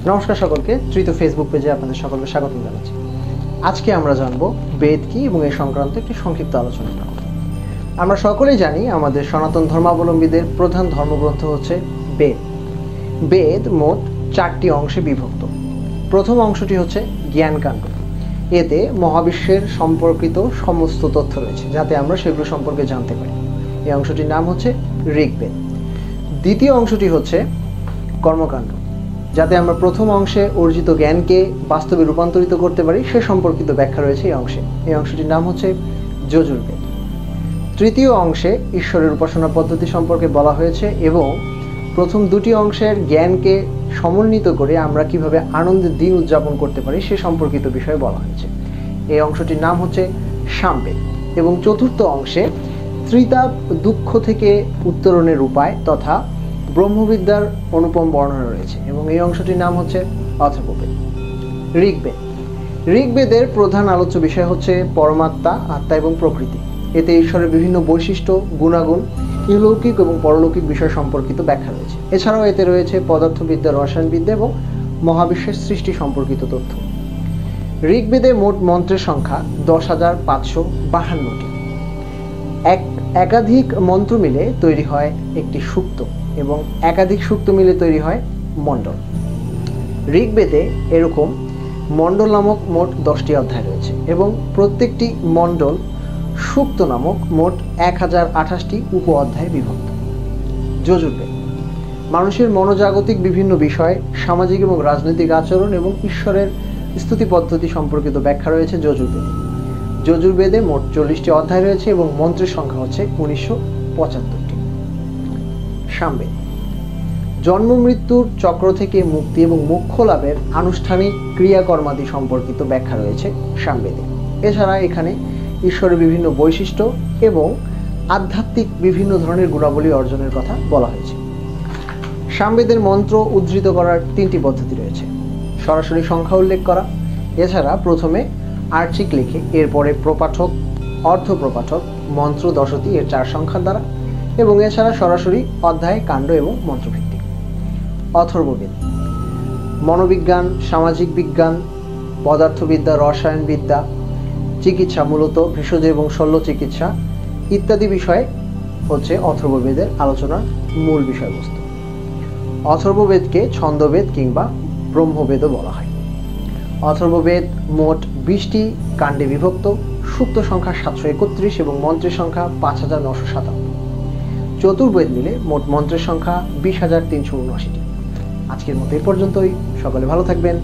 নমস্কার সকলকে, তৃতীয় ফেসবুক পেজে আপনাদের সকলকে স্বাগত জানাচ্ছি। আজকে আমরা জানব বেদ কি এবং এই সংক্রান্ত একটি সংক্ষিপ্ত আলোচনা করব। আমরা সকলেই জানি আমাদের সনাতন ধর্মাবলম্বীদের প্রধান ধর্মগ্রন্থ হচ্ছে বেদ। বেদ মোট 4টি অংশে বিভক্ত। প্রথম অংশটি হচ্ছে জ্ঞানকাণ্ড। এতে মহাবিশ্বের সম্পর্কিত সমস্ত তথ্য রয়েছে, যাতে আমরা সেগুলো সম্পর্কে জানতে পারি। এই অংশটির নাম হচ্ছে ঋগ্বেদ। দ্বিতীয় অংশটি হচ্ছে কর্মকাণ্ড, যাতে আমরা প্রথম অংশে অর্জিত জ্ঞানকে বাস্তবে রূপান্তরিত করতে পারি সে সম্পর্কিত ব্যাখ্যা রয়েছে এই অংশে। এই অংশটির নাম হচ্ছে যজুর্বেদ। তৃতীয় অংশে ঈশ্বরের উপাসনা পদ্ধতি সম্পর্কে বলা হয়েছে এবং প্রথম দুটি অংশের জ্ঞানকে সমন্বিত করে আমরা কিভাবে আনন্দের দিন উদযাপন করতে পারি সে সম্পর্কিত বিষয়ে বলা হয়েছে। এই অংশটির নাম হচ্ছে সামবেদ। এবং চতুর্থ অংশে ত্রিতাপ দুঃখ থেকে উত্তরণের উপায় তথা ব্রহ্মবিদ্যার অনুপম বর্ণনা রয়েছে এবং এই অংশটির নাম হচ্ছে অথর্ববেদ। ঋগ্বেদ। ঋগ্বেদের প্রধান আলোচ্য বিষয় হচ্ছে পরমাত্মা, আত্মা এবং প্রকৃতি। এতে ঈশ্বরের বিভিন্ন বৈশিষ্ট্য, গুণাগুণ, ইহলৌকিক এবং পরলৌকিক বিষয় সম্পর্কিত ব্যাখ্যা রয়েছে। এছাড়াও এতে রয়েছে পদার্থবিদ্যা, রসায়নবিদ্যা এবং মহাবিশ্বের সৃষ্টি সম্পর্কিত তথ্য। ঋগ্বেদে মোট মন্ত্রের সংখ্যা 10,552টি। একাধিক মন্ত্র মিলে তৈরি হয় একটি সূক্ত এবং একাধিক সূক্ত মিলে তৈরি হয় মণ্ডল। ঋগ্বেদে এরকম মণ্ডল নামক মোট 10টি অধ্যায় রয়েছে এবং প্রত্যেকটি মণ্ডল সূক্ত নামক মোট 1028টি উপ অধ্যায়ে বিভক্ত। যজুর্বেদ। মানুষের মনোজাগতিক বিভিন্ন বিষয়, সামাজিক এবং রাজনৈতিক আচরণ এবং ঈশ্বরের স্তুতি পদ্ধতি সম্পর্কিত ব্যাখ্যা রয়েছে যজুর্বেদে। যজুর্বেদে মোট 40টি অধ্যায় রয়েছে এবং মন্ত্রের সংখ্যা হচ্ছে 1975টি। সামবেদ। জন্ম মৃত্যুর চক্র থেকে মুক্তি এবং মোক্ষ লাভের আনুষ্ঠানিক ক্রিয়াকর্মাদি সম্পর্কিত ব্যাখ্যা রয়েছে সামবেদে। এছাড়া এখানে ঈশ্বরের বিভিন্ন বৈশিষ্ট্য এবং আধ্যাত্মিক বিভিন্ন ধরনের গুণাবলী অর্জনের কথা বলা হয়েছে। সামবেদের মন্ত্র উদ্ধৃত করার 3টি পদ্ধতি রয়েছে। সরাসরি সংখ্যা উল্লেখ করা, এছাড়া প্রথমে আর্চিক লিখে এরপরে প্রপাঠক, অর্ধপ্রপাঠক, মন্ত্র দশতি এর 4 সংখ্যার দ্বারা, এবং এছাড়া সরাসরি অধ্যায়, কাণ্ড এবং মন্ত্রভিত্তিক। অথর্ববেদ। মনোবিজ্ঞান, সামাজিক বিজ্ঞান, পদার্থবিদ্যা, রসায়নবিদ্যা, চিকিৎসা, মূলত ভেষজ এবং শল্য চিকিৎসা ইত্যাদি বিষয়ে হচ্ছে অথর্ববেদের আলোচনার মূল বিষয়বস্তু। অথর্ববেদকে ছন্দবেদ কিংবা ব্রহ্মবেদও বলা হয়। অথর্ববেদ মোট 20টি কাণ্ডে বিভক্ত। সূক্ত সংখ্যা 731 এবং মন্ত্রের সংখ্যা 5957। চতুর্বেদ মিলে মোট মন্ত্রের সংখ্যা 20,379টি। আজকের মতো এই পর্যন্তই। সকলে ভালো থাকবেন।